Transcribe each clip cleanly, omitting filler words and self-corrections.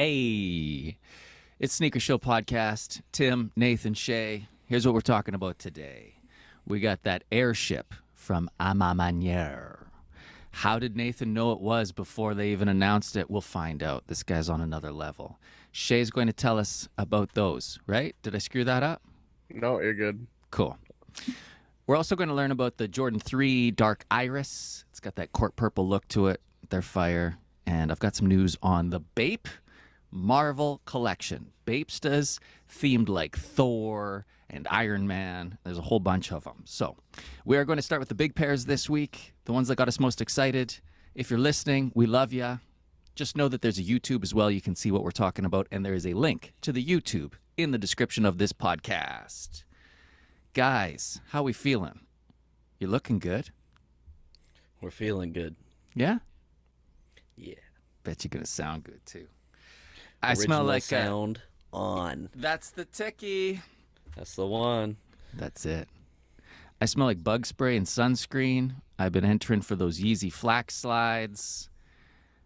Hey, it's Sneaker Show Podcast. Tim, Nathan, Shay. Here's what we're talking about today. We got that Airship from A Ma Manière. How did Nathan know it was before they even announced it? We'll find out. This guy's on another level. Shay's going to tell us about those, right? Did I screw that up? No, you're good. Cool. We're also going to learn about the Jordan 3 Dark Iris. It's got that court purple look to it. They're fire. And I've got some news on the BAPE Marvel collection. Bapestas themed like Thor and Iron Man. There's a whole bunch of them. So we are going to start with the big pairs this week, the ones that got us most excited. If you're listening, we love you. Just know that there's a YouTube as well. You can see what we're talking about, and there is a link to the YouTube in the description of this podcast. Guys, how we feeling? You looking good? We're feeling good. Yeah? Yeah. Bet you're going to sound good, too. I Original smell like sound on. That's the ticky. That's the one. That's it. I smell like bug spray and sunscreen. I've been entering for those Yeezy flax slides.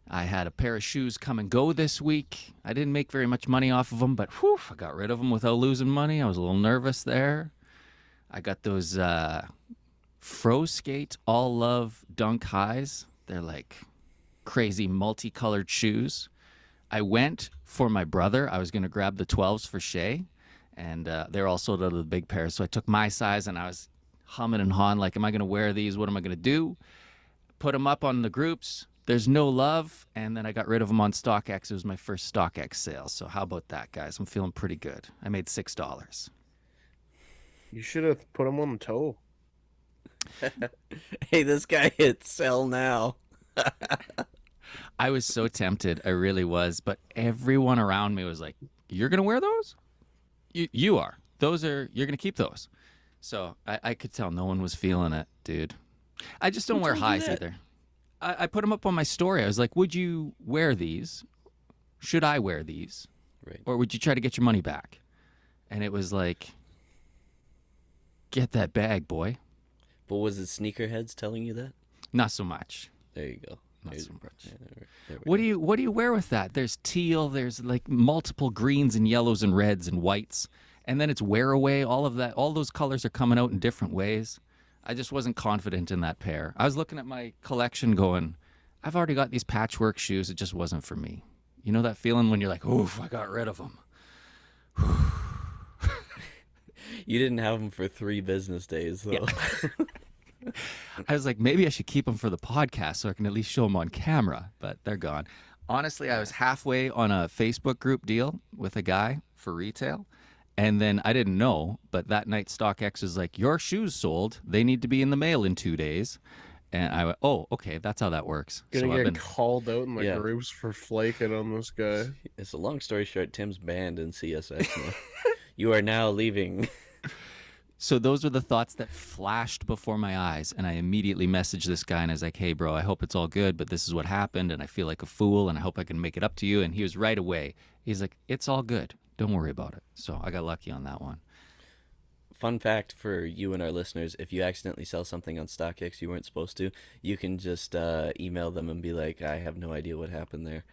I had a pair of shoes come and go this week. I didn't make very much money off of them, but whew, I got rid of them without losing money. I was a little nervous there. I got those Fro Skate All Love Dunk Highs. They're like crazy multicolored shoes. I went for my brother. I was going to grab the 12s for Shay, and they're all sold out of the big pairs. So I took my size, and I was humming and hawing like, am I going to wear these? What am I going to do? Put them up on the groups. There's no love, and then I got rid of them on StockX. It was my first StockX sale. So how about that, guys? I'm feeling pretty good. I made $6. You should have put them on the toe. Hey, this guy hit sell now. I was so tempted. I really was. But everyone around me was like, you're going to wear those? You are. You're going to keep those. So I could tell no one was feeling it, dude. I just don't wear highs either. I put them up on my story. I was like, would you wear these? Should I wear these? Right. Or would you try to get your money back? And it was like, get that bag, boy. But was it sneakerheads telling you that? Not so much. There you go. Not so much. Yeah, What do you wear with that? There's teal, there's like multiple greens and yellows and reds and whites. And then it's wear away, all of that. All those colors are coming out in different ways. I just wasn't confident in that pair. I was looking at my collection going, I've already got these patchwork shoes. It just wasn't for me. You know that feeling when you're like, oof, I got rid of them. You didn't have them for 3 business days, though. Yeah. I was like, maybe I should keep them for the podcast so I can at least show them on camera, but they're gone. Honestly, I was halfway on a Facebook group deal with a guy for retail, and then I didn't know, but that night StockX was like, your shoes sold. They need to be in the mail in 2 days. And I went, oh, okay, that's how that works. Gonna get called out in the groups for flaking on this guy. It's a long story short, Tim's banned in CSX now. You are now leaving. So those were the thoughts that flashed before my eyes, and I immediately messaged this guy, and I was like, hey, bro, I hope it's all good, but this is what happened, and I feel like a fool, and I hope I can make it up to you. And he was right away. He's like, it's all good. Don't worry about it. So I got lucky on that one. Fun fact for you and our listeners, if you accidentally sell something on StockX you weren't supposed to, you can just email them and be like, I have no idea what happened there,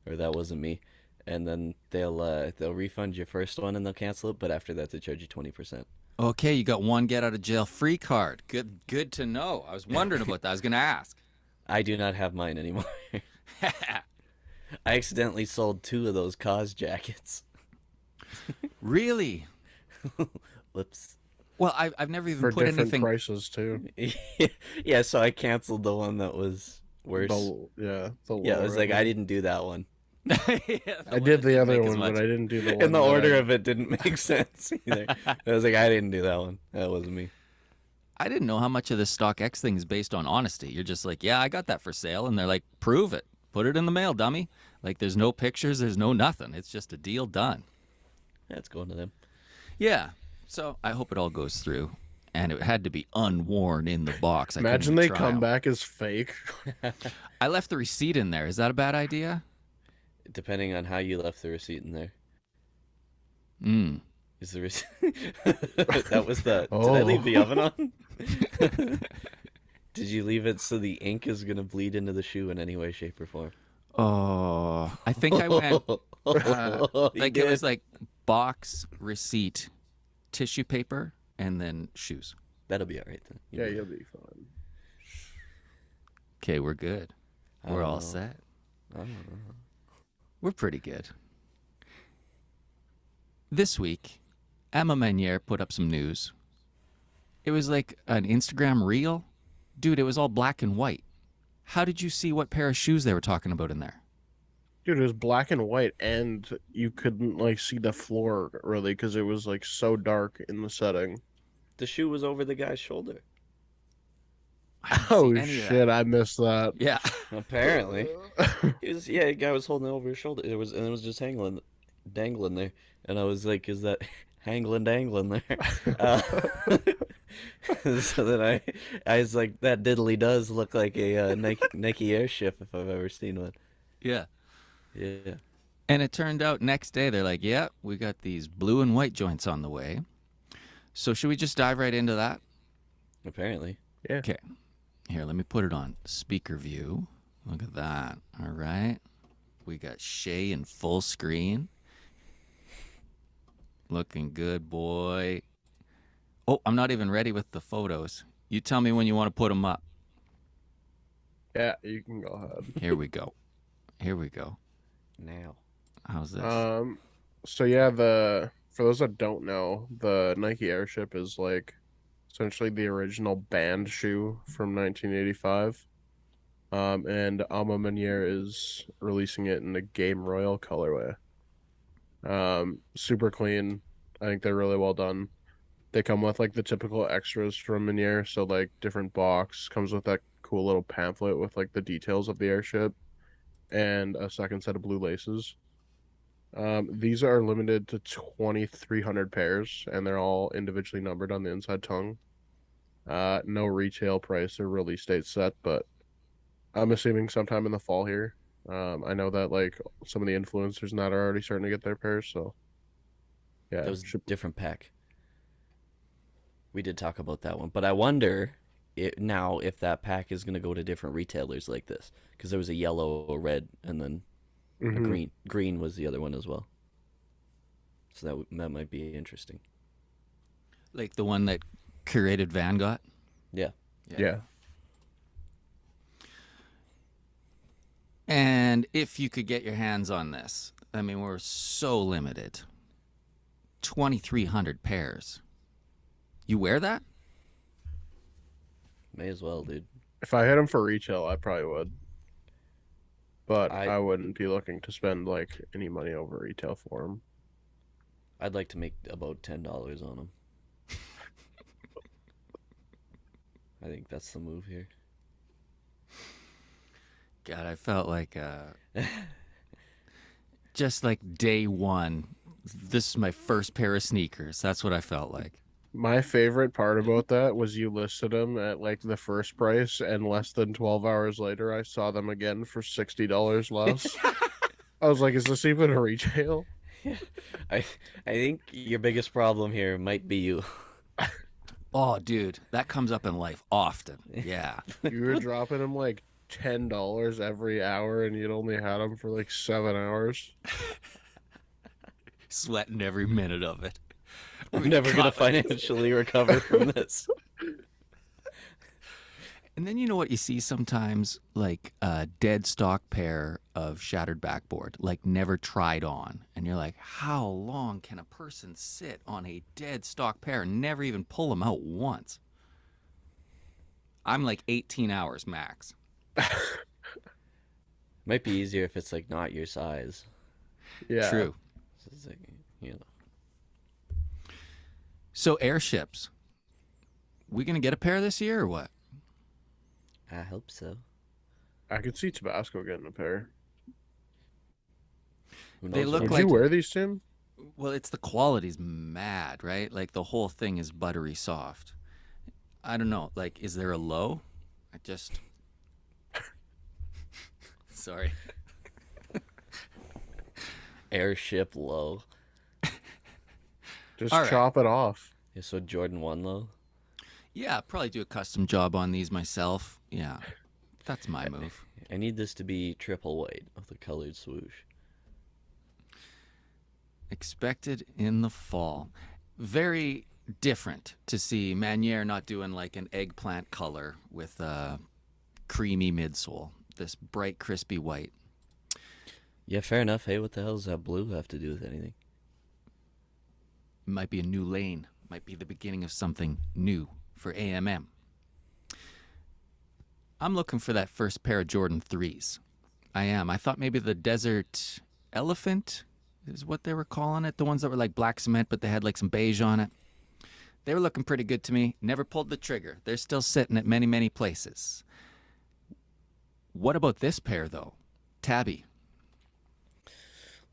or that wasn't me. And then they'll refund your first one and they'll cancel it, but after that they charge you 20%. Okay, you got one get out of jail free card. Good to know. I was wondering about that. I was going to ask. I do not have mine anymore. I accidentally sold 2 of those cause jackets. Really? Whoops. Well, I've never even for put different anything. prices too. Yeah, so I canceled the one that was worse. Yeah, I was like, I didn't do that one. I did the other one, but I didn't do the one. And the order of it didn't make sense either. I was like, I didn't do that one. That wasn't me. I didn't know how much of this StockX thing is based on honesty. You're just like, yeah, I got that for sale. And they're like, prove it. Put it in the mail, dummy. Like, there's no pictures. There's no nothing. It's just a deal done. Yeah, it's going to them. Yeah. So I hope it all goes through. And it had to be unworn in the box. Imagine they come back as fake. I left the receipt in there. Is that a bad idea? Depending on how you left the receipt in there. Is the receipt... That was the... Oh. Did I leave the oven on? Did you leave it so the ink is going to bleed into the shoe in any way, shape, or form? Oh, I think I went... You Like did? it was like box, receipt, tissue paper, and then shoes. That'll be all right then. Yeah, you'll be fine. Okay, we're good. I We're don't all know. set. I don't know. We're pretty good. This week, Emma Meniere put up some news. It was like an Instagram reel. Dude, it was all black and white. How did you see what pair of shoes they were talking about in there? Dude, it was black and white, and you couldn't like see the floor really because it was like so dark in the setting. The shoe was over the guy's shoulder. I didn't Oh see any of shit, that. I missed that. Yeah. Apparently, the guy was holding it over his shoulder. It was just dangling there, and I was like, "Is that dangling there?" Uh, so then I was like, "That diddly does look like a Nike Airship if I've ever seen one." Yeah. Yeah, And it turned out next day they're like, yeah, we got these blue and white joints on the way. So should we just dive right into that? apparently. Yeah. Okay. Here, let me put it on speaker view. Look at that. All right. We got Shay in full screen. Looking good, boy. Oh, I'm not even ready with the photos. You tell me when you want to put them up. Yeah, you can go ahead. Here we go. Here we go. Now, How's this? So yeah, for those that don't know, the Nike Airship is like essentially the original band shoe from 1985. And Alma Meniere is releasing it in the Game Royal colorway. Super clean. I think they're really well done. They come with like the typical extras from Meniere, so like different box, comes with that cool little pamphlet with like the details of the airship and a second set of blue laces. These are limited to 2,300 pairs, and they're all individually numbered on the inside tongue. No retail price or release date set, but I'm assuming sometime in the fall here. I know that like some of the influencers and that are already starting to get their pairs, so yeah, that was a should... different pack. We did talk about that one, but I wonder now if that pack is going to go to different retailers like this, because there was a yellow, a red, and then a Mhm. green. Green was the other one as well. So that might be interesting. Like the one that curated Van got? Yeah. Yeah. And if you could get your hands on this, I mean, we're so limited. 2,300 pairs. You wear that? May as well, dude. If I hit them for retail, I probably would, but I I wouldn't be looking to spend like any money over retail for them. I'd like to make about $10 on them. I think that's the move here. God, I felt like just like day one. This is my first pair of sneakers. That's what I felt like. My favorite part about that was you listed them at like the first price, and less than 12 hours later, I saw them again for $60 less. I was like, is this even a retail? I I think your biggest problem here might be you. Oh, dude, that comes up in life often. Yeah. You were dropping them like $10 every hour, and you'd only had them for like 7 hours. Sweating every minute of it. I'm never gonna financially recover from this. And then you know what you see sometimes? Like a dead stock pair of shattered backboard, like never tried on. And you're like, how long can a person sit on a dead stock pair and never even pull them out once? I'm like 18 hours max. Might be easier if it's like not your size. Yeah. True. So it's like, you know. So airships. We gonna get a pair this year or what? I hope so. I could see Tabasco getting a pair. Who They knows look what- Would like- you wear these, Tim? Well, it's the quality's mad, right? Like the whole thing is buttery soft. I don't know. Like, is there a low? I just. Sorry. Airship low. Just All right. chop it off. Yeah, so Jordan 1 low. Yeah, probably do a custom job on these myself. Yeah, that's my move. I need this to be triple white with a colored swoosh. Expected in the fall. Very different to see Manier not doing like an eggplant color with a creamy midsole. This bright, crispy white. Yeah, fair enough. Hey, what the hell does that blue have to do with anything? Might be a new lane. Might be the beginning of something new for AMM. I'm looking for that first pair of Jordan 3s. I am. I thought maybe the Desert Elephant is what they were calling it. The ones that were like black cement, but they had like some beige on it. They were looking pretty good to me. Never pulled the trigger. They're still sitting at many, many places. What about this pair, though? Tabby.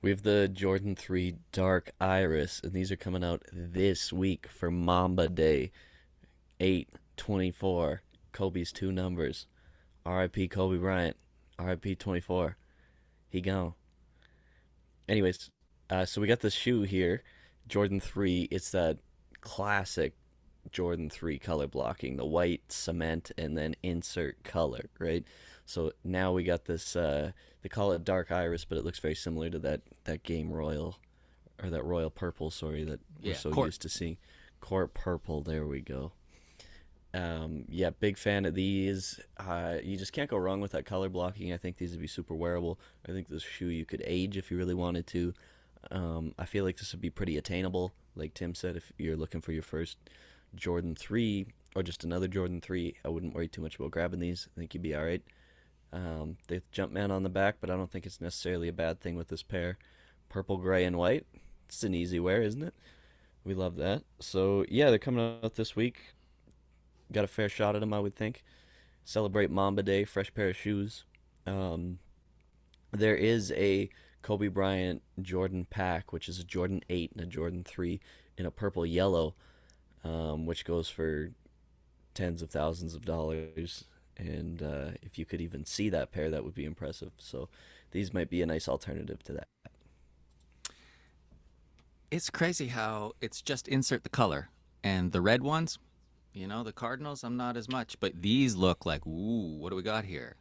We have the Jordan 3 Dark Iris, and these are coming out this week for Mamba Day. 8/24. Kobe's two numbers. R.I.P. Kobe Bryant. R.I.P. 24. He gone. Anyways, so we got this shoe here, Jordan 3. It's that classic Jordan 3 color blocking, the white cement and then insert color, right? So now we got this, they call it Dark Iris, but it looks very similar to that game Royal, or that Royal Purple, sorry, that we're so Court. used to seeing. Court Purple, there we go. Yeah, big fan of these. You just can't go wrong with that color blocking. I think these would be super wearable. I think this shoe you could age if you really wanted to. I feel like this would be pretty attainable, like Tim said. If you're looking for your first Jordan 3 or just another Jordan 3, I wouldn't worry too much about grabbing these. I think you'd be all right. They Jumpman on the back, but I don't think it's necessarily a bad thing with this pair. Purple, gray, and white. It's an easy wear, isn't it? We love that. So yeah, they're coming out this week. Got a fair shot at them, I would think. Celebrate Mamba Day, fresh pair of shoes. There is a Kobe Bryant Jordan pack, which is a Jordan 8 and a Jordan 3 in a purple yellow, which goes for tens of thousands of dollars. And if you could even see that pair, that would be impressive. So these might be a nice alternative to that. It's crazy how it's just insert the color. And the red ones, the Cardinals, I'm not as much. But these look like, ooh, what do we got here?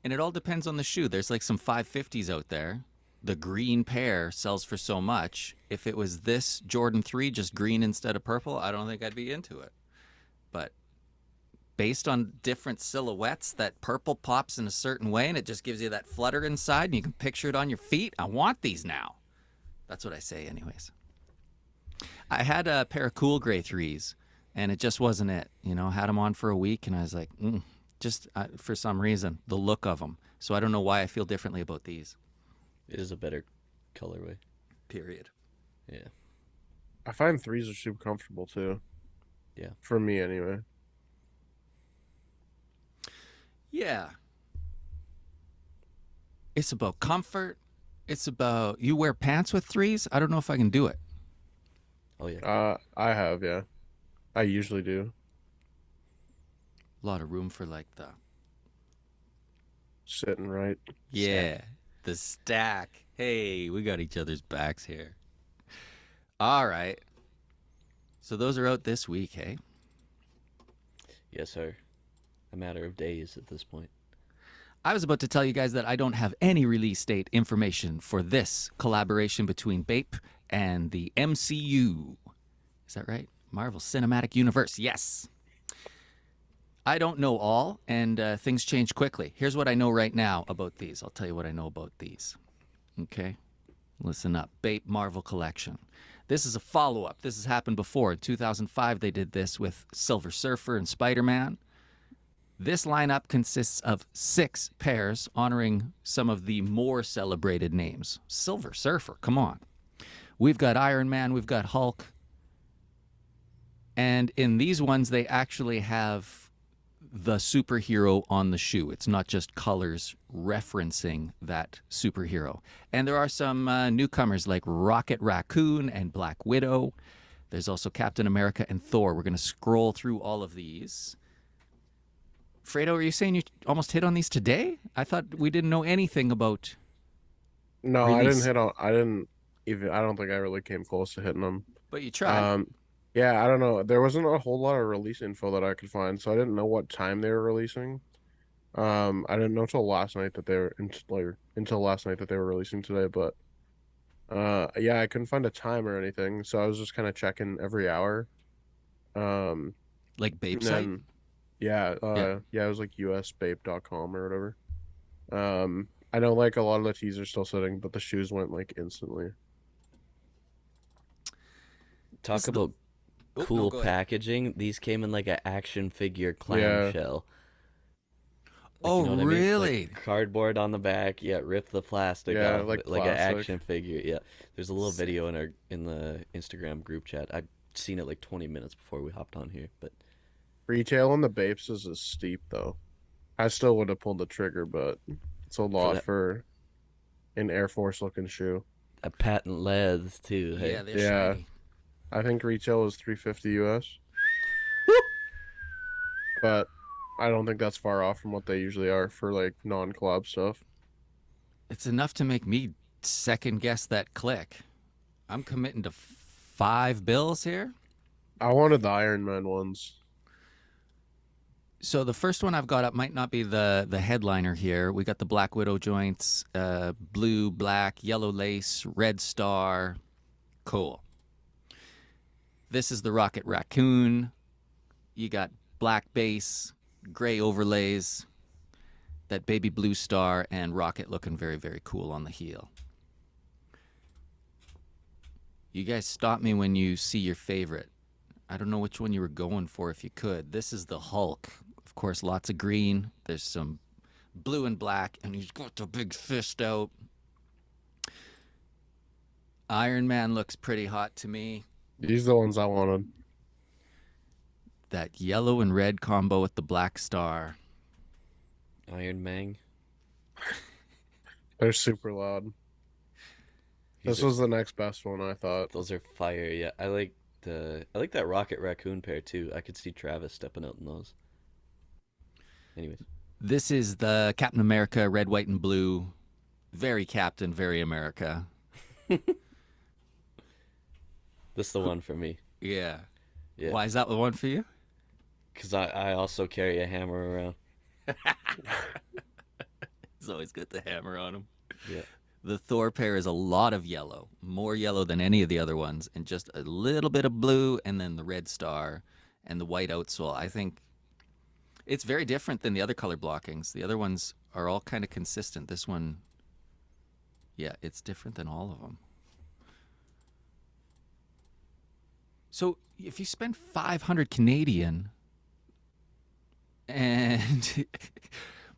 And it all depends on the shoe. There's like some 550s out there. The green pair sells for so much. If it was this Jordan 3, just green instead of purple, I don't think I'd be into it. But based on different silhouettes, that purple pops in a certain way and it just gives you that flutter inside and you can picture it on your feet. I want these now. That's what I say anyways. I had a pair of cool gray 3s and it just wasn't it. Had them on for a week and I was like, just for some reason, the look of them. So I don't know why I feel differently about these. It is a better colorway. Period. Yeah. I find threes are super comfortable too. Yeah. For me anyway. Yeah. It's about comfort. It's about, you wear pants with 3s? I don't know if I can do it. Oh yeah. I have, yeah. I usually do. A lot of room for like the, Sitting right. yeah, the stack. Hey, we got each other's backs here. All right. So those are out this week, hey? Yes, sir. A matter of days at this point. I was about to tell you guys that I don't have any release date information for this collaboration between BAPE and the MCU. Is that right? Marvel Cinematic Universe. Yes. I don't know all, and things change quickly. Here's what I know right now about these. I'll tell you what I know about these. Okay? Listen up. BAPE Marvel Collection. This is a follow-up. This has happened before. In 2005, they did this with Silver Surfer and Spider-Man. This lineup consists of 6 pairs honoring some of the more celebrated names. Silver Surfer, come on. We've got Iron Man, we've got Hulk. And in these ones, they actually have the superhero on the shoe. It's not just colors referencing that superhero. And there are some newcomers like Rocket Raccoon and Black Widow. There's also Captain America and Thor. We're going to scroll through all of these. Fredo, are you saying you almost hit on these today? I thought we didn't know anything about No, release. I don't think I really came close to hitting them. But you tried. Yeah, I don't know. There wasn't a whole lot of release info that I could find, so I didn't know what time they were releasing. I didn't know until last night that they were until last night that they were releasing today, but Yeah, I couldn't find a time or anything, so I was just kind of checking every hour. Um, Like Bape and site? then yeah, Yeah. yeah, it was like usbape.com or whatever. I know like a lot of the tees are still sitting, but the shoes went like instantly. This Talk is the. about Oh no, cool go ahead. packaging. These came in like an action figure Yeah, clamshell. Like, Oh you know what I mean? Like really? cardboard on the back. Yeah, rip the plastic yeah, off like it like an plastic. action figure. Yeah. There's a little Sick. video in the Instagram group chat. I'd seen it like 20 minutes before we hopped on here, but Retail on the Bapes is steep though. I still would have pulled the trigger, but it's a for lot that for an Air Force looking shoe. a patent leaths too, Yeah, hey. they're Yeah, shiny. I think retail is 350 US, but I don't think that's far off from what they usually are for like non-collab stuff. It's enough to make me second guess that click. I'm committing to 5 bills here. I wanted the Iron Man ones. So the first one I've got up might not be the headliner here. We got the Black Widow joints, blue, black, yellow lace, red star. Cool. This is the Rocket Raccoon. You got black base, gray overlays, that baby blue star, and Rocket looking very, very cool on the heel. You guys stop me when you see your favorite. I don't know which one you were going for if you could. This is the Hulk. Of course, lots of green. There's some blue and black, and he's got the big fist out. Iron Man looks pretty hot to me. These are the ones I wanted. That yellow and red combo with the black star. Iron Man. They're super loud. These This are was the next best one, I thought. those are fire. Yeah, I like that Rocket Raccoon pair too. I could see Travis stepping out in those. Anyways, This is the Captain America red, white, and blue. Very Captain, very America. this is the one for me. Yeah. Yeah, Why is that the one for you? because I also carry a hammer around. It's always good to hammer on him. Yeah. The Thor pair is a lot of yellow, more yellow than any of the other ones, and just a little bit of blue, and then the red star and the white outsole. I think it's very different than the other color blockings. The other ones are all kind of consistent. This one, yeah, it's different than all of them. So if you spend 500 Canadian and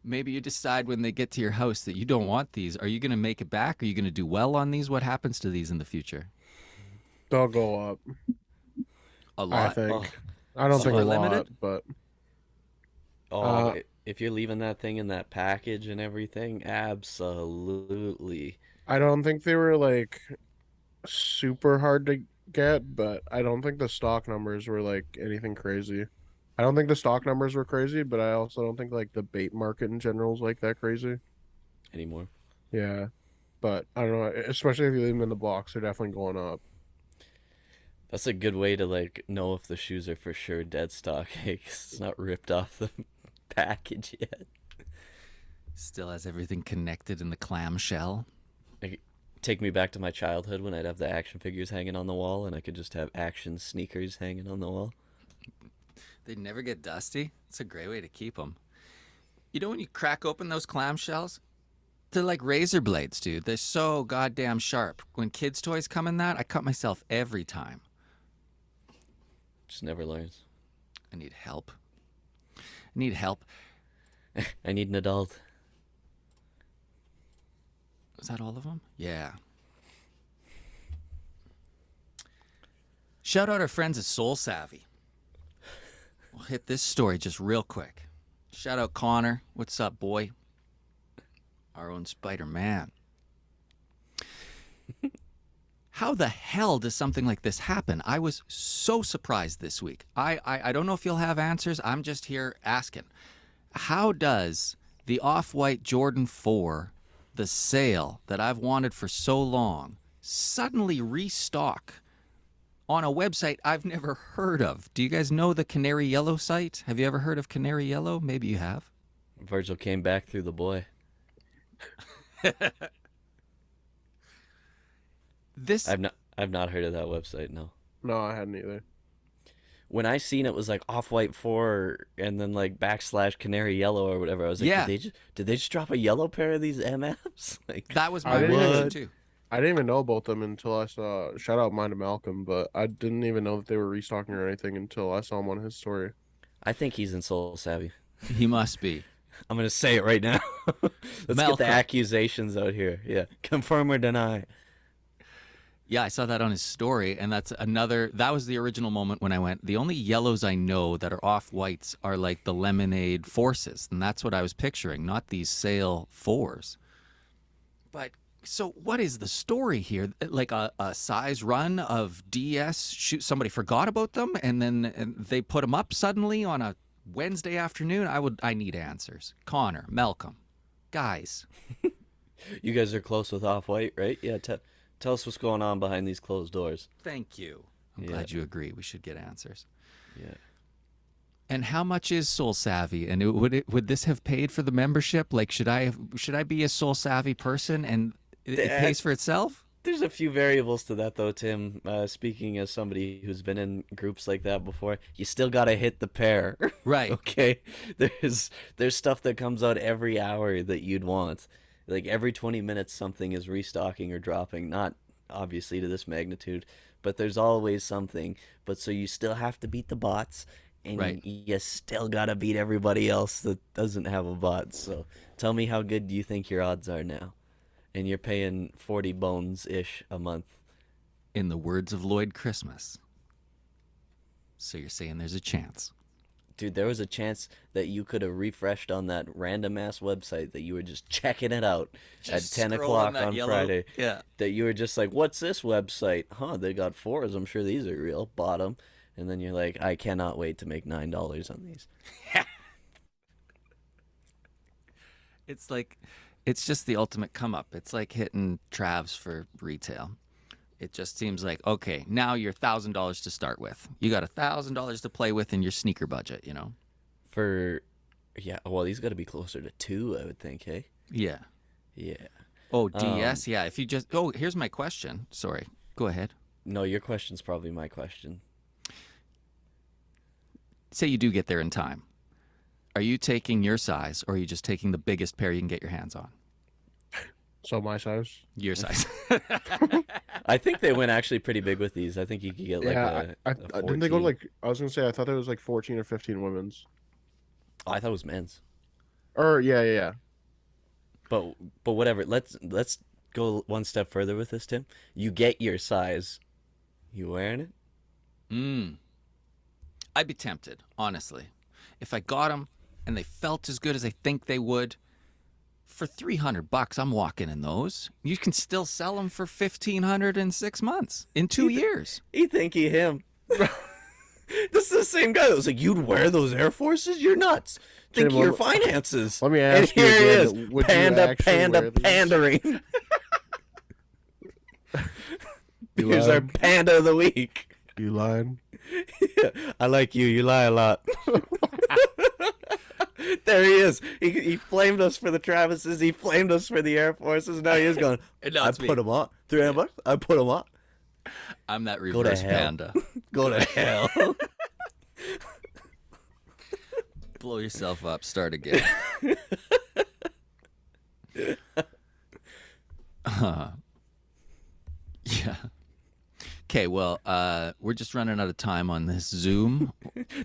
maybe you decide when they get to your house that you don't want these, are you going to make it back? Are you going to do well on these? What happens to these in the future? They'll go up, A I lot. Oh, think. I don't think a Super so lot, limited? but oh, uh, if you're leaving that thing in that package and everything, absolutely. I don't think they were like super hard to get, but I don't think the stock numbers were like anything crazy. I don't think the stock numbers were crazy, but I also don't think like the bait market in general is like that crazy. Anymore. Yeah, but I don't know, especially if you leave them in the box, they're definitely going up. That's a good way to like know if the shoes are for sure dead stock, hey, 'cause it's not ripped off the package yet. Still has everything connected in the clamshell. Like, take me back to my childhood when I'd have the action figures hanging on the wall and I could just have action sneakers hanging on the wall. They never get dusty. It's a great way to keep them. You know when you crack open those clamshells? They're like razor blades, dude. They're so goddamn sharp. When kids' toys come in that, I cut myself every time. Just never learns. I need help. I need help. I need an adult. Was that all of them? Yeah. Shout out our friends at Soul Savvy. We'll hit this story just real quick. Shout out Connor. What's up, boy? Our own Spider-Man. How the hell does something like this happen? I was so surprised this week. I don't know if you'll have answers. I'm just here asking. How does the Off-White Jordan 4, the sale that I've wanted for so long, suddenly restock on a website I've never heard of? Do you guys know the Canary Yellow site? Have you ever heard of Canary Yellow? Maybe you have. Virgil came back through the boy. This I've not heard of that website. No. No, I hadn't either. When I seen it was like Off-White 4 and then like / Canary Yellow or whatever, I was like, Yeah. did they just drop a yellow pair of these MFs? Like, that was I my didn't reaction even- too. I didn't even know about them until I saw shout out mine to Malcolm, but I didn't even know that they were restocking or anything until I saw him on his story. I think he's in Soul Savvy. He must be. I'm gonna say it right now. Let's get Malcolm. the accusations out here. Yeah, confirm or deny. Yeah, I saw that on his story, and that was the original moment when I went, the only yellows I know that are off-whites are like the Lemonade Forces, and that's what I was picturing, not these Sail 4s. But, so what is the story here? Like a size run of DS, somebody forgot about them, and then they put them up suddenly on a Wednesday afternoon? I need answers. Connor, Malcolm, guys. You guys are close with Off-White, right? Yeah. Tell us what's going on behind these closed doors. Thank you. I'm Yeah. glad you agree. We should get answers. Yeah. And how much is Soul Savvy? And would this have paid for the membership? Like, should I be a Soul Savvy person and it pays for itself? There's a few variables to that, though, Tim. Speaking as somebody who's been in groups like that before, you still gotta hit the pair. Right. Okay. There's stuff that comes out every hour that you'd want. Like every 20 minutes, something is restocking or dropping. Not obviously to this magnitude, but there's always something. But so you still have to beat the bots, and Right. you still gotta beat everybody else that doesn't have a bot. So tell me, how good do you think your odds are now? And you're paying 40 bones-ish a month. In the words of Lloyd Christmas. So you're saying there's a chance. Dude, there was a chance that you could have refreshed on that random-ass website that you were just checking it out at 10 o'clock on Friday. Yeah. That you were just like, what's this website? Huh, they got 4s. I'm sure these are real. Bought 'em. And then you're like, I cannot wait to make $9 on these. It's just the ultimate come up. It's like hitting Travs for retail. It just seems like, okay, now you're $1,000 to start with. You got $1,000 to play with in your sneaker budget, you know? Yeah, well, these got to be closer to 2, I would think, hey? Yeah. Yeah. Oh, DS, yeah. If you just, here's my question. Sorry. Go ahead. No, your question's probably my question. Say you do get there in time. Are you taking your size, or are you just taking the biggest pair you can get your hands on? So my size. Your size. I think they went actually pretty big with these. I think you could get like I a didn't they go 14. to like I was gonna say I thought there was like 14 or 15 women's. Oh, I thought it was men's. Or yeah. But whatever. Let's go one step further with this, Tim. You get your size. You wearing it? I'd be tempted, honestly. If I got them and they felt as good as I think they would, for $300, I'm walking in those. You can still sell them for $1,500 in 6 months, in 2 years. You think him. This is the same guy that was like, you'd wear those Air Forces? You're nuts. Think Tim, your finances. Let me And ask you here he again, is. would you Panda, actually wear these? pandering. You Here's our lying? panda of the week. You lying? I like you. You lie a lot. There he is. He flamed us for the Travises. He flamed us for the Air Forces. Now he is going, No, I it's me. put him on. $300? I put him on. I'm that to reverse hell. panda. Go to hell. Blow yourself up. Start again. Yeah. Okay, well, we're just running out of time on this Zoom.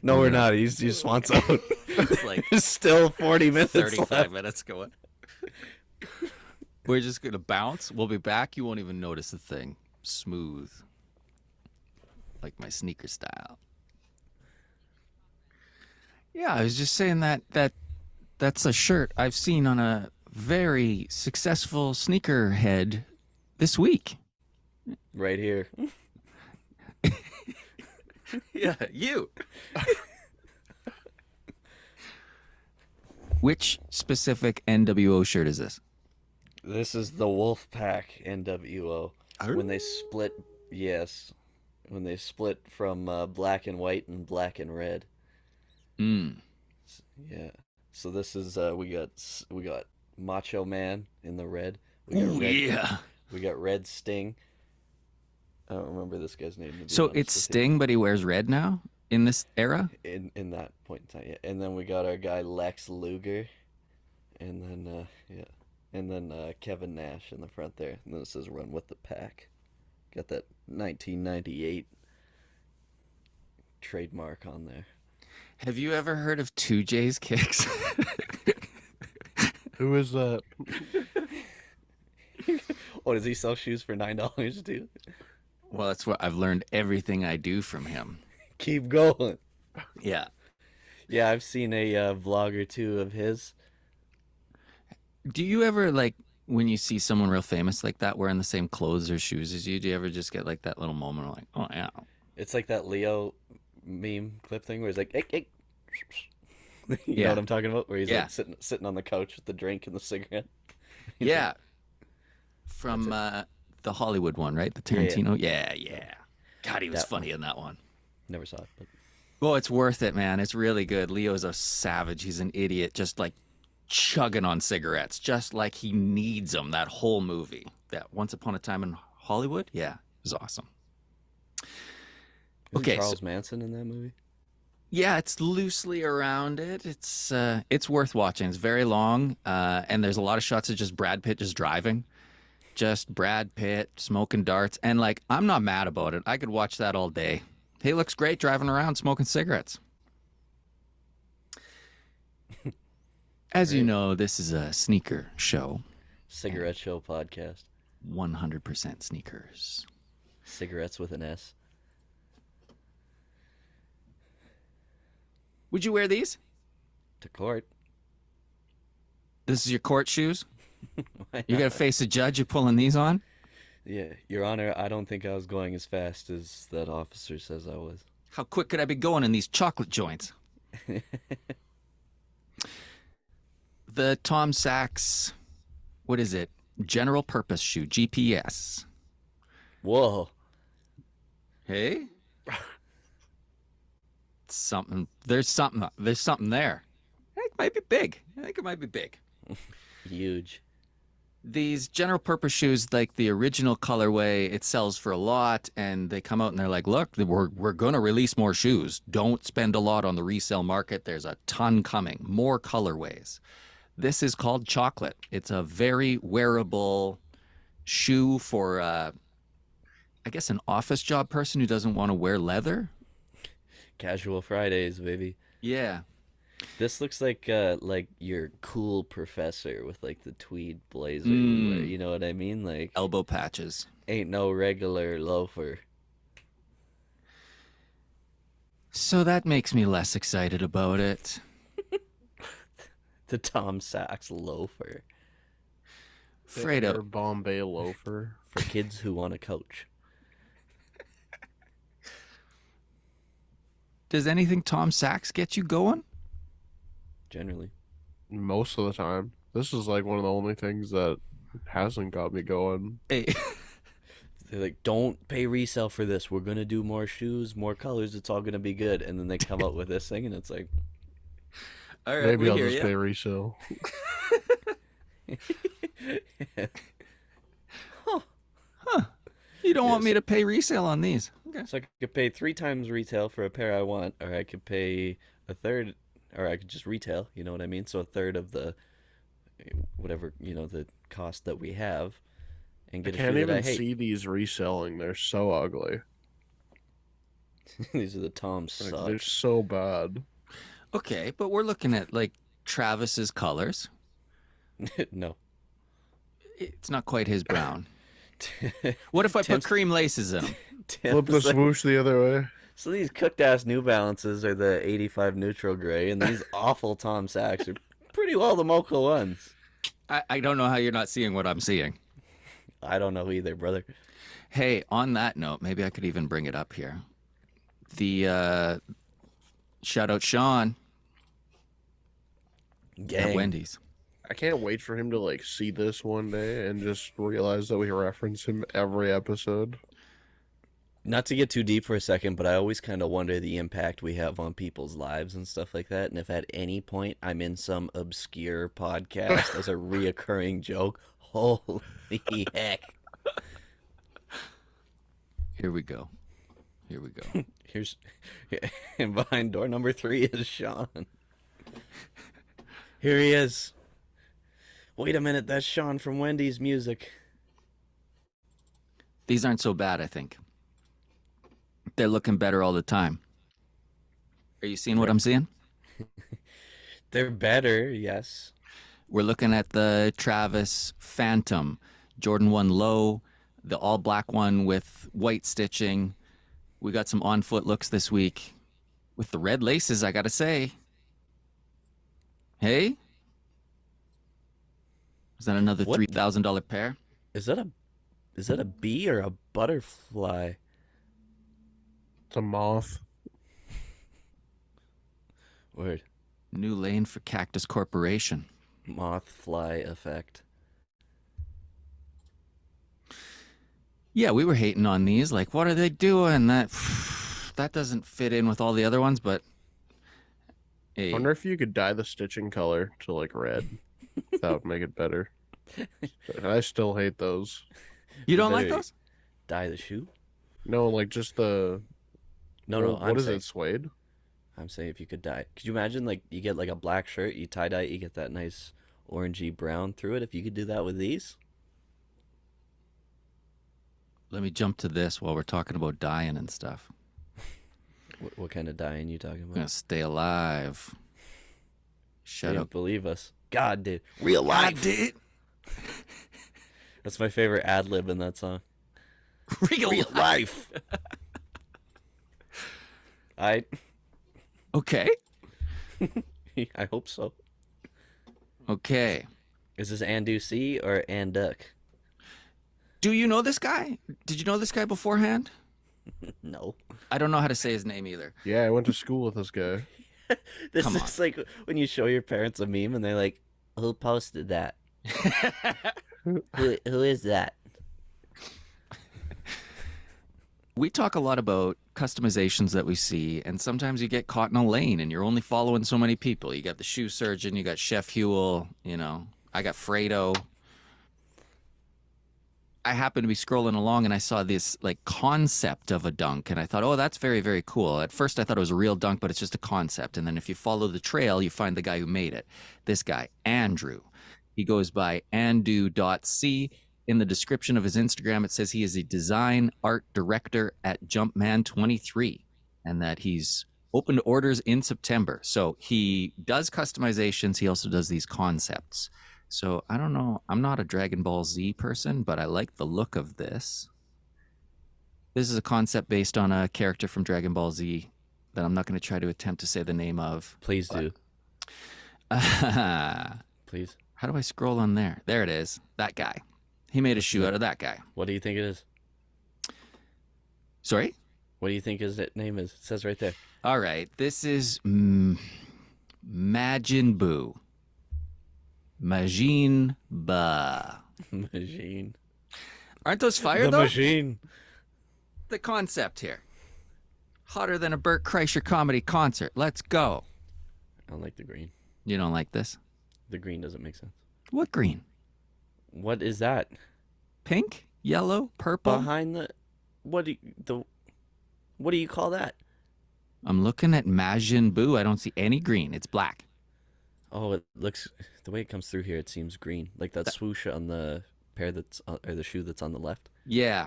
No, we're not. He just wants out. It's like There's still 40 minutes 35 left. minutes going. We're just going to bounce. We'll be back. You won't even notice a thing. Smooth. Like my sneaker style. Yeah, I was just saying that's a shirt I've seen on a very successful sneakerhead this week. Right here. Yeah, you. Which specific NWO shirt is this? This is the Wolfpack NWO. When they split, yes. When they split from black and white and black and red. Yeah. So this is we got Macho Man in the red. We got Ooh, red, yeah. We got Red Sting. I don't remember this guy's name, to be So honest it's with Sting, but he wears red now in this era. you. In that point in time, yeah. And then we got our guy Lex Luger, and then yeah, and then Kevin Nash in the front there. And then it says "Run with the Pack." Got that 1998 trademark on there. Have you ever heard of 2J's Kicks? Who is that? Oh, does he sell shoes for $9 too? Well, that's what I've learned everything I do from him. Keep going. Yeah. Yeah, I've seen a vlog or two of his. Do you ever like when you see someone real famous like that wearing the same clothes or shoes as you? Do you ever just get like that little moment of like, oh yeah, It's like that Leo meme clip thing where he's like, hey, hey. You know Yeah. what I'm talking about? Where he's Yeah. like sitting on the couch with the drink and the cigarette. yeah? From the Hollywood one, right? The Yeah, yeah. Tarantino. Yeah. God, he was That funny in that one. Never saw it, but Well, it's worth it, man. It's really good. Leo's a savage. He's an idiot, just like chugging on cigarettes, just like he needs them. That whole movie, that Once Upon a Time in Hollywood, yeah, it was awesome. isn't Okay, Charles Manson in that movie? Yeah, it's loosely around it. It's worth watching. It's very long, and there's a lot of shots of just Brad Pitt just driving, just Brad Pitt smoking darts, and like I'm not mad about it. I could watch that all day. He looks great driving around smoking cigarettes. As you Great. know, this is a sneaker show. Cigarette Show podcast. 100% sneakers. Cigarettes with an S. Would you wear these? To court. This is your court shoes? Why You're gonna not? face a judge. You pulling these on? Yeah, Your Honor, I don't think I was going as fast as that officer says I was. How quick could I be going in these chocolate joints? The Tom Sachs, what is it? General purpose shoe, GPS. Whoa. Hey? Something. There's something there. It might be big. I think it might be big. Huge. These general purpose shoes, like the original colorway, it sells for a lot, and they come out and they're like, look, we're going to release more shoes. Don't spend a lot on the resale market. There's a ton coming, more colorways. This is called Chocolate. It's a very wearable shoe for, I guess, an office job person who doesn't want to wear leather. Casual Fridays, baby. Yeah. This looks like your cool professor with like the tweed blazer. You wear, you know what I mean? Like Elbow patches. ain't no regular loafer. So that makes me less excited about it. The Tom Sachs loafer Or Fredo, Bombay loafer. for kids who want to coach. does anything Tom Sachs get you going? Generally, Most of the time. This is like one of the only things that hasn't got me going. Hey, they're like, "Don't pay resale for this. We're gonna do more shoes, more colors. It's all gonna be good." And then they come out with this thing, and it's like, all right, Maybe we I'll hear just ya. pay resale. You don't want Yes. me to pay resale on these. Okay. So I could pay 3 times retail for a pair I want, or I could pay a third, or I could just retail. You know what I mean? So a third of the whatever the cost that we have, and I get a can't shoe that I even hate. see these reselling. They're so ugly. These are the Tom Like, they're sucks. so bad. Okay, but we're looking at like Travis's colors. No. It's not quite his brown. What if I put Tim's- cream laces in them? Flip the Tim's like, swoosh the other way. so these cooked ass New Balances are the 85 neutral gray, and these awful Tom Sachs are pretty well the mocha ones. I don't know how you're not seeing what I'm seeing. I don't know either, brother. Hey, on that note, maybe I could even bring it up here. The shout out Sean at Gang. Wendy's. I can't wait for him to like see this one day and just realize that we reference him every episode. Not to get too deep for a second, but I always kind of wonder the impact we have on people's lives and stuff like that. And if at any point I'm in some obscure podcast as a reoccurring joke, holy heck. Here we go. Here we go. Here's and behind door number 3 is Sean. Here he is. Wait a minute, that's Sean from Wendy's music. These aren't so bad, I think. They're looking better all the time. Are you seeing what I'm seeing? They're better, yes. We're looking at the Travis Phantom, Jordan 1 low, the all black one with white stitching. We got some on foot looks this week with the red laces, I gotta say. Hey? Is that another What? $3,000 pair? Is that a bee or a butterfly? It's a moth. Word. New lane for Cactus Corporation. Moth fly effect. Yeah, we were hating on these. Like, what are they doing? That doesn't fit in with all the other ones, but I hey, wonder if you could dye the stitching color to like red. That would make it better. I still hate those. you don't like better- those? Dye the shoe? No, like just the No, what is it, suede? I'm saying if you could dye. Could you imagine like you get like a black shirt, you tie dye it, you get that nice orangey brown through it. If you could do that with these, Let me jump to this while we're talking about dyeing and stuff. what kind of dyeing you talking I'm gonna about? stay alive. Shut Didn't up. believe us. God did. Real life. did. That's my favorite ad lib in that song. Real life. I Okay. I hope so. Okay. Is this Andu C or Anduck? Do you know this guy? Did you know this guy beforehand? No. I don't know how to say his name either. Yeah, I went to school with this guy. This Come is like when you show your parents a meme and they're like, "Who posted that? Who is that?" We talk a lot about customizations that we see, and sometimes you get caught in a lane and you're only following so many people. You got the shoe surgeon, you got Chef Huel, I got Fredo. I happened to be scrolling along and I saw this like concept of a dunk, and I thought, oh, that's very, very cool. At first I thought it was a real dunk, but it's just a concept. And then if you follow the trail, you find the guy who made it. This guy, Andrew. He goes by andu.c. In the description of his Instagram, it says he is a design art director at Jumpman23 and that he's open to orders in September. So he does customizations. He also does these concepts. So I don't know. I'm not a Dragon Ball Z person, but I like the look of this. This is a concept based on a character from Dragon Ball Z that I'm not going to try to attempt to say the name of. Please do. How Please. do I scroll on there? There it is. That guy. He made a shoe out of that guy. What do you think it is? Sorry? What do you think his name is? It says right there. All right. This is Majin Buu. Majin Ba. Machine. Aren't those fire, The though? machine. The concept here. Hotter than a Burt Kreischer comedy concert. Let's go. I don't like the green. You don't like this? The green doesn't make sense. What green? What is that? Pink? Yellow? Purple? Behind the what do you call that? I'm looking at Majin Buu. I don't see any green. It's black. Oh, it looks the way it comes through here. It seems green, like that swoosh on the pair that's or the shoe that's on the left. Yeah,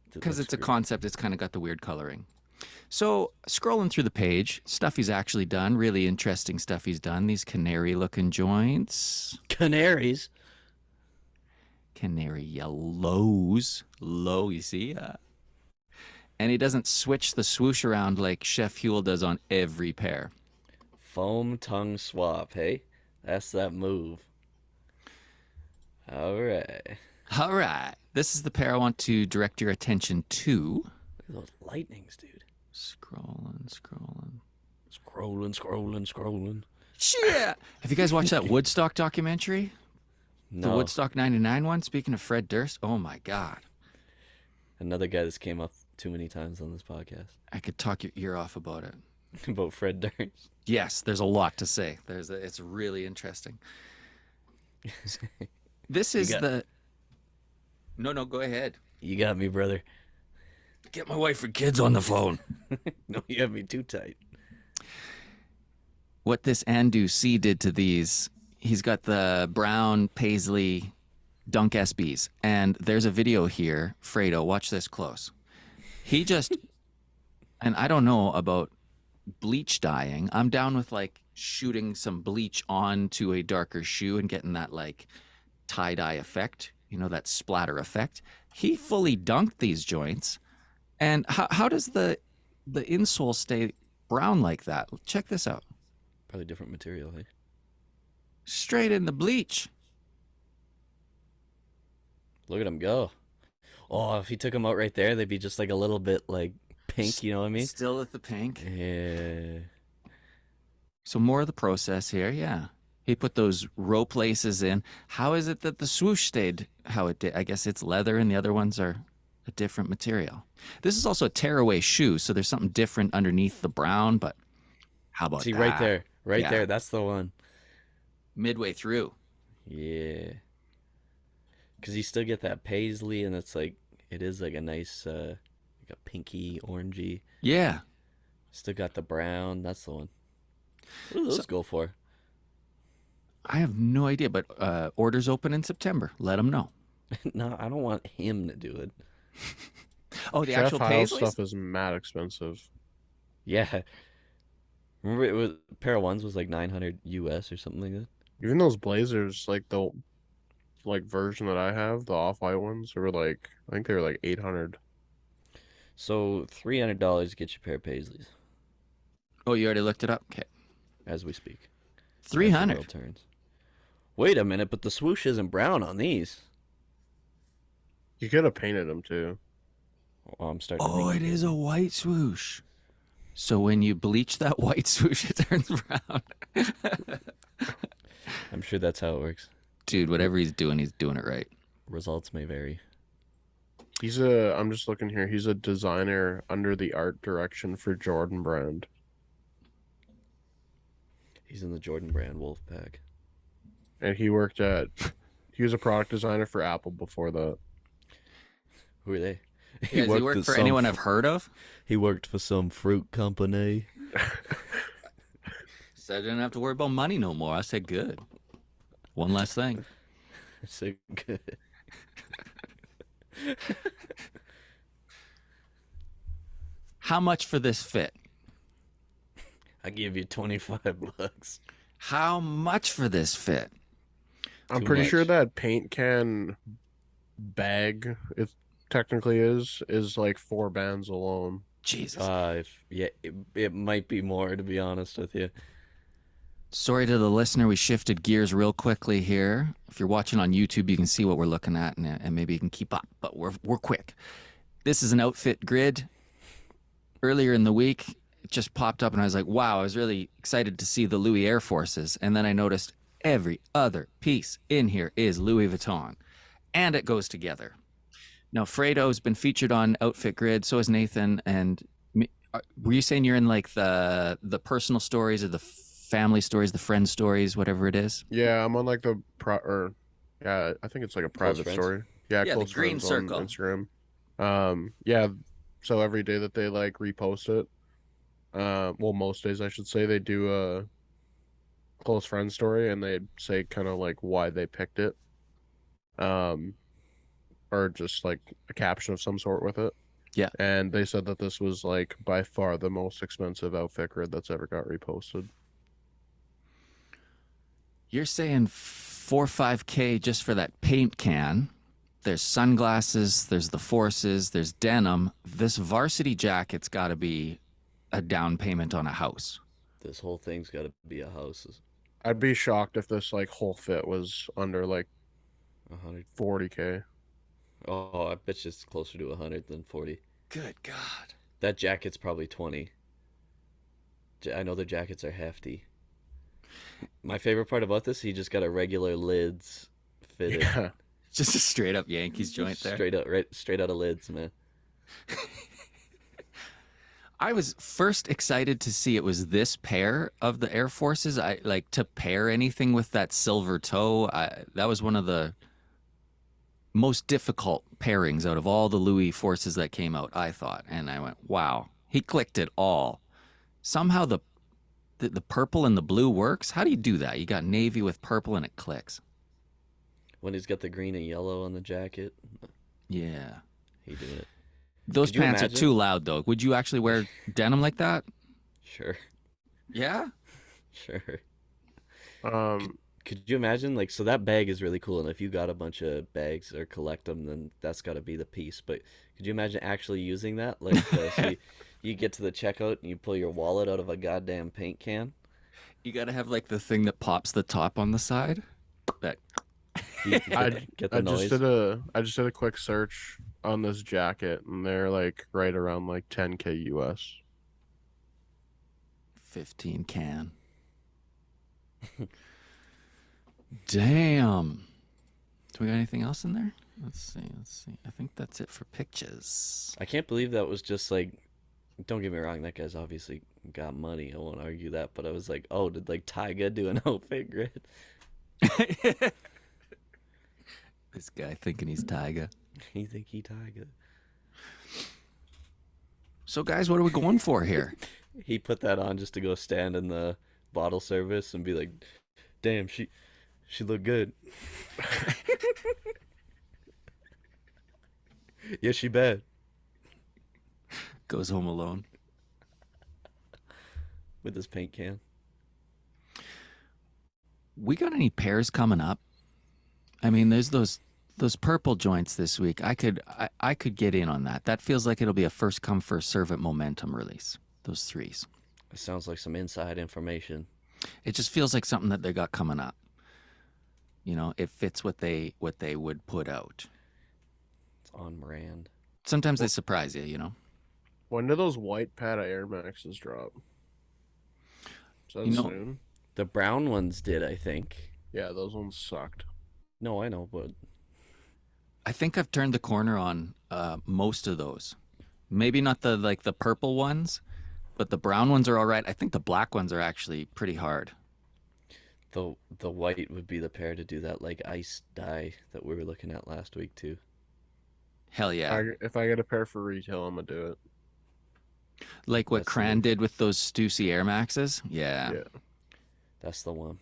It because looks it's a green. concept. It's kind of got the weird coloring. So scrolling through the page, stuff he's actually done. Really interesting stuff he's done. These canary-looking joints. Canaries. Canary yellows. Low, you see? And he doesn't switch the swoosh around like Chef Huel does on every pair. Foam tongue swap. Hey, that's that move. All right. All right. This is the pair I want to direct your attention to. Look at those lightnings, dude. Scrolling. Scrolling. Yeah. Have you guys watched that Woodstock documentary? The No, Woodstock 99 one? Speaking of Fred Durst, oh my God. another guy that's came up too many times on this podcast I could talk your ear off about it. about Fred Durst. Yes, there's a lot to say. It's really interesting. This is got- the... No, go ahead. You got me, brother. Get my wife and kids on the phone. No, you have me too tight. What this Andu C did to these, he's got the brown paisley Dunk SBs, and there's a video here. Fredo, watch this close. He just, and I don't know about bleach dyeing. I'm down with like shooting some bleach onto a darker shoe and getting that like tie-dye effect, that splatter effect. He fully dunked these joints. And how does the insole stay brown like that? Check this out. Probably different material, hey? Straight in the bleach. Look at him go. Oh, if he took them out right there, they'd be just like a little bit like pink, you know what I mean? Still with the pink. Yeah. So more of the process here, yeah. He put those rope laces in. How is it that the swoosh stayed how it did? I guess it's leather and the other ones are a different material. This is also a tearaway shoe, so there's something different underneath the brown, but how about See, that? right there. Right Yeah. there. That's the one. Midway through. Yeah. Because you still get that paisley, and it's like, it is like a nice, like a pinky, orangey. Yeah. Still got the brown. That's the one. What do those go for? I have no idea, but orders open in September. Let them know. No, I don't want him to do it. Oh, the Chef actual Isle paisleys? stuff is mad expensive. Yeah. Remember, it was a pair of ones was like 900 US or something like that. Even those blazers, like the version that I have, the off-white ones, were like, I think they were like 800. So $300 gets you a pair of paisleys Oh, you already looked it up? Okay. as we speak. As the 300. world turns. Wait a minute, but the swoosh isn't brown on these. You could have painted them too. Oh, I'm starting. Oh, it is a white swoosh. So when you bleach that white swoosh, it turns brown. I'm sure that's how it works. Dude, whatever he's doing it right. Results may vary. I'm just looking here. He's a designer under the art direction for Jordan Brand. He's in the Jordan Brand Wolf Pack. And he was a product designer for Apple before that. Who are they? Yeah, does he work for anyone I've heard of? He worked for some fruit company. Said I didn't have to worry about money no more. I said good. One last thing. So good. How much for this fit? I give you $25. How much for this fit? I'm Too pretty much. sure that paint can bag, it technically is like 4 bands alone. Jesus. It might be more, to be honest with you. Sorry to the listener, we shifted gears real quickly here. If you're watching on YouTube, you can see what we're looking at, and maybe you can keep up, but we're quick. This is an outfit grid. Earlier in the week, it just popped up, and I was like, wow, I was really excited to see the Louis Air Forces, and then I noticed every other piece in here is Louis Vuitton, and it goes together. Now, Fredo's been featured on Outfit Grid, so is Nathan, and were you saying you're in like the personal stories or the family stories, the friend stories, whatever it is? Yeah, I'm on like yeah, I think it's like a private friends? story. Yeah, Yeah, the close green friends circle. on Instagram. Yeah, so every day that they like repost it, well, most days I should say, they do a close friend story and they say kind of like why they picked it, or just like a caption of some sort with it. Yeah. And they said that this was like by far the most expensive outfit grid that's ever got reposted. You're saying 4 or 5K just for that paint can. There's sunglasses, there's the forces, there's denim. This varsity jacket's got to be a down payment on a house. This whole thing's got to be a house. I'd be shocked if this like whole fit was under like 100. 40K. Oh, I bet you it's closer to 100 than 40. Good God. That jacket's probably 20. I know the jackets are hefty. My favorite part about this, he just got a regular lids fitted. Yeah. Just a straight up Yankees joint there. Straight out of lids, man. I was first excited to see it was this pair of the Air Forces. I like to pair anything with that silver toe. That was one of the most difficult pairings out of all the Louis Forces that came out, I thought. And I went, wow, he clicked it all. Somehow the purple and the blue works. How do you do that? You got navy with purple and it clicks. When he's got the green and yellow on the jacket, Yeah. he did it. Those Could you pants are imagine? too loud, though. Would you actually wear denim like that? Sure, Yeah. sure. Um, Could you imagine, like, so that bag is really cool, and if you got a bunch of bags or collect them, then that's got to be the piece. But could you imagine actually using that? Like, you get to the checkout and you pull your wallet out of a goddamn paint can. You got to have like the thing that pops the top on the side. That You I get the I just noise. did a quick search on this jacket, and they're like right around like 10K US. 15 can. Damn. Do we got anything else in there? Let's see. I think that's it for pictures. I can't believe that was just like. Don't get me wrong, that guy's obviously got money. I won't argue that, but I was like, oh, did like Tyga do an outfit grid? This guy thinking he's Tyga. You think he Tyga? So, guys, what are we going for here? He put that on just to go stand in the bottle service and be like, "Damn, she looked good." Yeah, she bad. Goes home alone. With his paint can. We got any pairs coming up? I mean, there's those purple joints this week. I could get in on that. That feels like it'll be a first come first serve at Momentum release. Those threes. It sounds like some inside information. It just feels like something that they got coming up. You know, it fits what they would put out. It's on brand. Sometimes they surprise you, you know. When do those white Pata Air Maxes drop? Is that You know- soon? The brown ones did, I think. Yeah, those ones sucked. No, I know, but I think I've turned the corner on most of those. Maybe not the purple ones, but the brown ones are all right. I think the black ones are actually pretty hard. the white would be the pair to do that like ice dye that we were looking at last week too. Hell yeah. If I get a pair for retail, I'm gonna do it. Like what That's the Cran move. did with those Stussy Air Maxes. Yeah. Yeah. That's the one.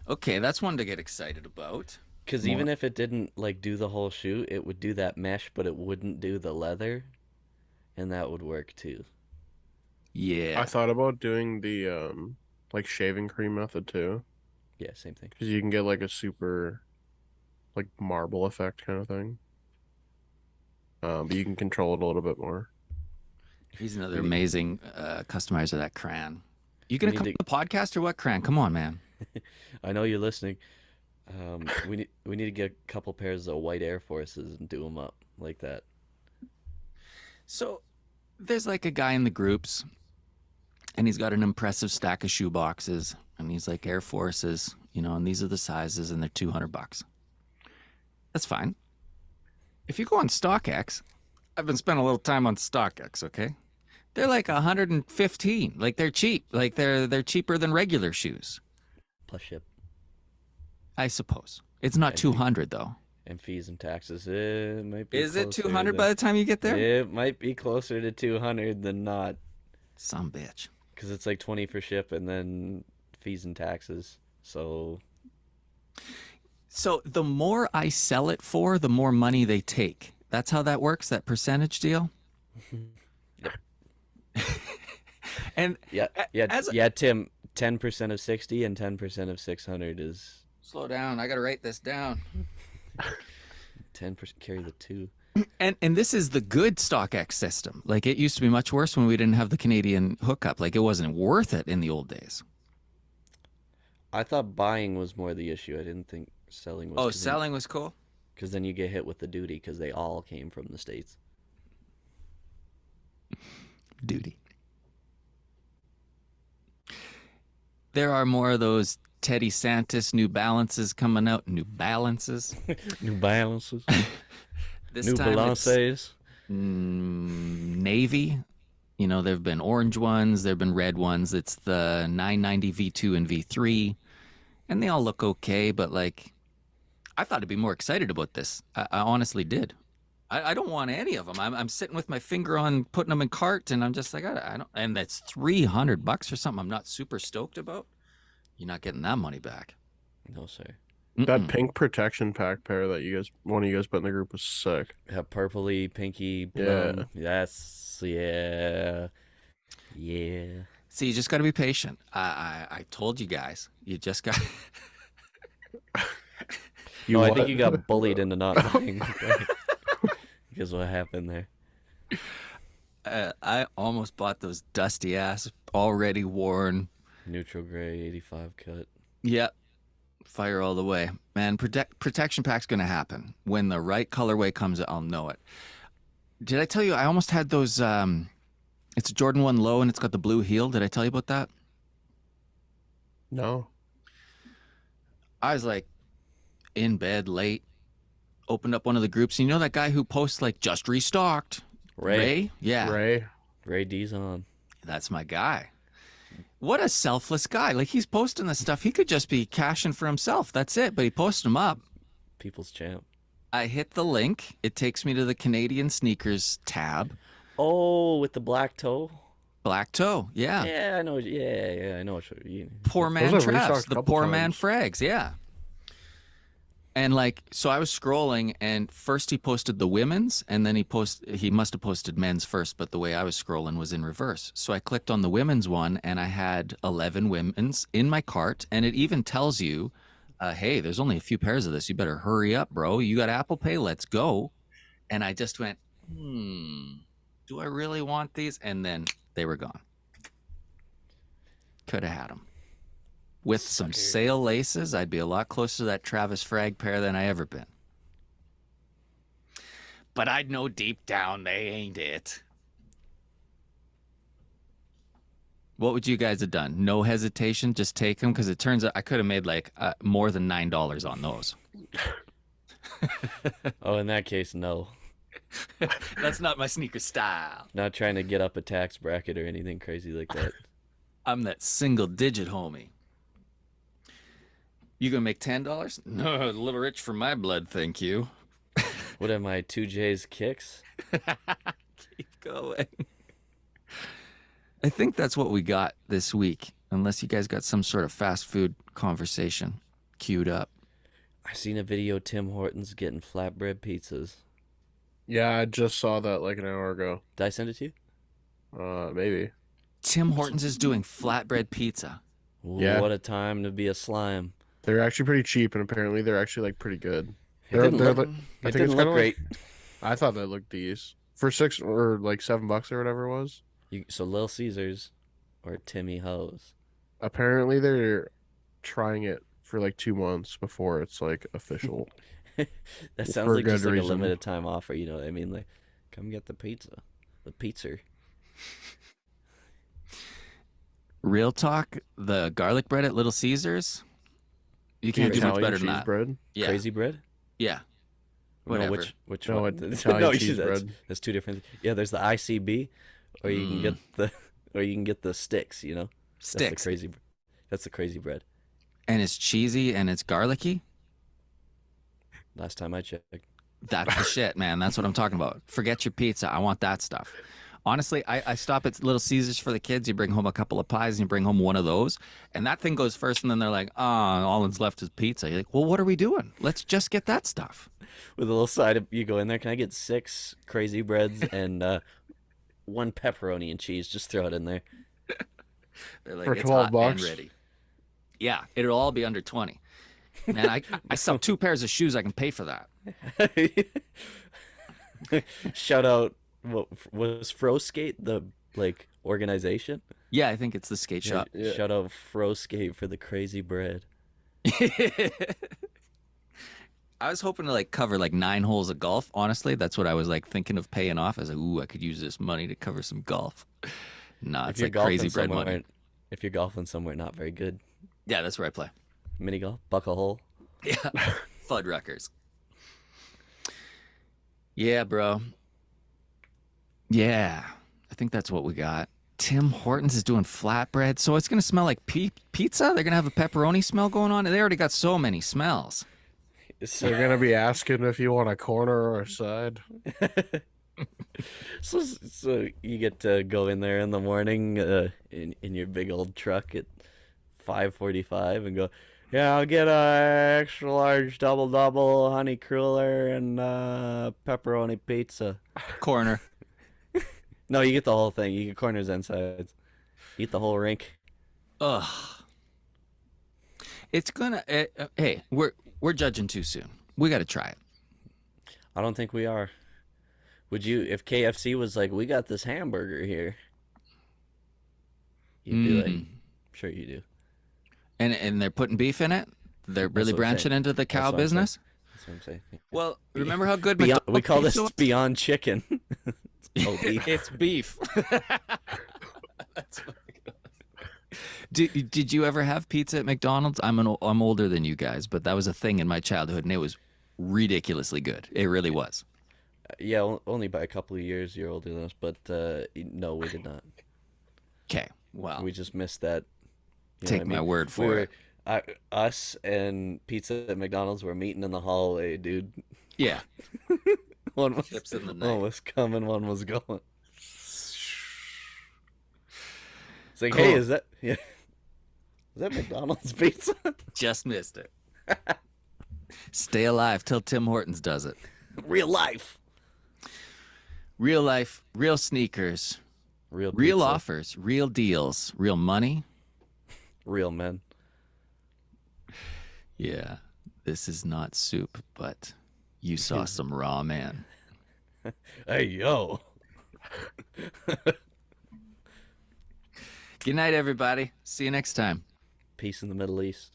Okay, that's one to get excited about. Because even if it didn't like do the whole shoe, it would do that mesh, but it wouldn't do the leather, and that would work too. Yeah. I thought about doing the like shaving cream method too, Yeah, same thing. because you can get like a super like marble effect kind of thing. But you can control it a little bit more. He's another amazing customizer, that Cran. You gonna need come to- to the podcast or what, Cran? Come on, man. I know you're listening. We need to get a couple pairs of white Air Forces and do them up like that. So there's like a guy in the groups, and he's got an impressive stack of shoe boxes, and he's like Air Forces, you know, and these are the sizes, and they're $200. That's fine. If you go on StockX, I've been spending a little time on StockX, okay? They're like 115. Like they're cheap. Like they're cheaper than regular shoes. Plus ship I suppose. It's not And 200 though. and fees and taxes. It might be. Is it closer 200 than- by the time you get there? It might be closer to 200 than not, Some bitch. because it's like 20 for ship and then fees and taxes. So So the more I sell it for, the more money they take. That's how that works, that percentage deal. And yeah, as- Tim. 10% of 60 and 10% of 600 is slow down, I got to write this down. 10%. Carry the two. And this is the good StockX system. Like it used to be much worse when we didn't have the Canadian hookup. Like it wasn't worth it in the old days. I thought buying was more the issue. I didn't think selling was. Oh, selling was cool. Because then you get hit with the duty because they all came from the States. Duty. There are more of those Teddy Santis New Balances coming out. New Balances. New balances. This New time it's balances. navy. You know, there have been orange ones. There have been red ones. It's the 990 V2 and V3. And they all look okay, but like, I thought I'd be more excited about this. I honestly did. I don't want any of them. I'm sitting with my finger on putting them in cart, and I'm just like, I don't. And that's $300 for something I'm not super stoked about. You're not getting that money back. No, sir. That Mm-mm. pink protection pack pair that one of you guys put in the group was sick. Have purpley, pinky, Yeah. plum. That's yeah. See, you just got to be patient. I told you guys. You just got. No, I think what? you got bullied into not buying. Because what happened there? I almost bought those dusty ass, already worn. Neutral gray 85 cut. Yep. Fire all the way. Man, protection pack's going to happen. When the right colorway comes, I'll know it. Did I tell you I almost had those? It's a Jordan 1 low and it's got the blue heel. Did I tell you about that? No. I was like in bed late, opened up one of the groups. And you know that guy who posts like just restocked? Ray? Yeah. Ray D's on. That's my guy. What a selfless guy. Like he's posting this stuff. He could just be cashing for himself. That's it. But he posted them up. People's champ. I hit the link. It takes me to the Canadian sneakers tab. Oh, with the black toe. Black toe. Yeah. Yeah, I know. Yeah, I know what you. Poor man Those are Travs. restocked a The couple poor man times. Frags. Yeah. And like, so I was scrolling, and first he posted the women's, and then he must have posted men's first, but the way I was scrolling was in reverse. So I clicked on the women's one, and I had 11 women's in my cart, and it even tells you, hey, there's only a few pairs of this. You better hurry up, bro. You got Apple Pay. Let's go. And I just went, do I really want these? And then they were gone. Could have had them. With some sale laces, I'd be a lot closer to that Travis Frag pair than I ever been. But I'd know deep down they ain't it. What would you guys have done? No hesitation, just take them? Because it turns out I could have made like more than $9 on those. Oh, in that case, no. That's not my sneaker style. Not trying to get up a tax bracket or anything crazy like that. I'm that single digit homie. You gonna make $10? No, a little rich for my blood, thank you. What am I, 2J's kicks? Keep going. I think that's what we got this week, unless you guys got some sort of fast food conversation queued up. I seen a video of Tim Hortons getting flatbread pizzas. Yeah, I just saw that like an hour ago. Did I send it to you? Maybe. Tim Hortons is doing flatbread pizza. Ooh, Yeah. What a time to be a slime. They're actually pretty cheap, and apparently they're actually like pretty good. It didn't look, like, it didn't look kinda great. I thought they looked these for $6 or like $7 or whatever it was. So Little Caesars or Timmy Ho's. Apparently they're trying it for like 2 months before it's like official. That sounds For a like good just like a reason. limited time offer, you know what I mean? Like, come get the pizza. The pizza. Real talk, the garlic bread at Little Caesars, you can't do much Italian better than cheese that. bread. Yeah, Crazy bread? yeah. No, Whatever. which No, one? Italian No, cheese that's, bread. that's two different. Yeah, there's the ICB, or you can get the sticks. You know, Sticks. That's the crazy bread. And it's cheesy and it's garlicky. Last time I checked. That's the shit, man. That's what I'm talking about. Forget your pizza. I want that stuff. Honestly, I stop at Little Caesars for the kids. You bring home a couple of pies and you bring home one of those. And that thing goes first, and then they're like, all that's left is pizza. You're like, well, what are we doing? Let's just get that stuff. With a little side of, you go in there, can I get 6 crazy breads and 1 pepperoni and cheese? Just throw it in there. They're like, For it's $12 hot and ready. Yeah, it'll all be under 20. Man, I sell 2 pairs of shoes. I can pay for that. Shout out, what was Froskate the like organization? Yeah, I think it's the skate shop. Yeah. Shout out Froskate for the crazy bread. I was hoping to like cover like 9 holes of golf. Honestly, that's what I was like thinking of paying off. I was like, ooh, I could use this money to cover some golf. Nah, it's like crazy bread money. If you're golfing somewhere not very good, Yeah, that's where I play. mini golf, buck a hole. Yeah, Fuddruckers. Yeah, bro. Yeah, I think that's what we got. Tim Hortons is doing flatbread, so it's gonna smell like pizza. They're gonna have a pepperoni smell going on. They already got so many smells. So, They're gonna be asking if you want a corner or a side. so you get to go in there in the morning in your big old truck at 5:45 and go, yeah, I'll get a extra large double honey cruller and pepperoni pizza. Corner. No, you get the whole thing. You get corners and sides. You get the whole rink. Ugh. It's gonna. Hey, we're judging too soon. We got to try it. I don't think we are. Would you, if KFC was like, we got this hamburger here, you'd be like, sure you do. And they're putting beef in it. They're really what I'm branching saying. into the cow That's what I'm saying. business. That's what I'm saying. Well, remember how good Beyond, McDonald's we call pizza this was? Beyond Chicken. Oh, beef. It's beef. That's did you ever have pizza at McDonald's? I'm older than you guys, but that was a thing in my childhood, and it was ridiculously good. It really was. Yeah, only by a couple of years you're older than us, but no, we did not. Okay, well, We just missed that. You know take what I my mean? word for it. Us and pizza at McDonald's were meeting in the hallway, dude. Yeah, One was, Ships in the one night. was coming, one was going. It's like, Cool. hey, is that McDonald's pizza? just missed it. Stay alive till Tim Hortons does it. Real life. Real life, real sneakers, Real real pizza. offers, real deals, real money. Real men. Yeah, this is not soup, but you saw some raw man. Hey, yo. Good night, everybody. See you next time. Peace in the Middle East.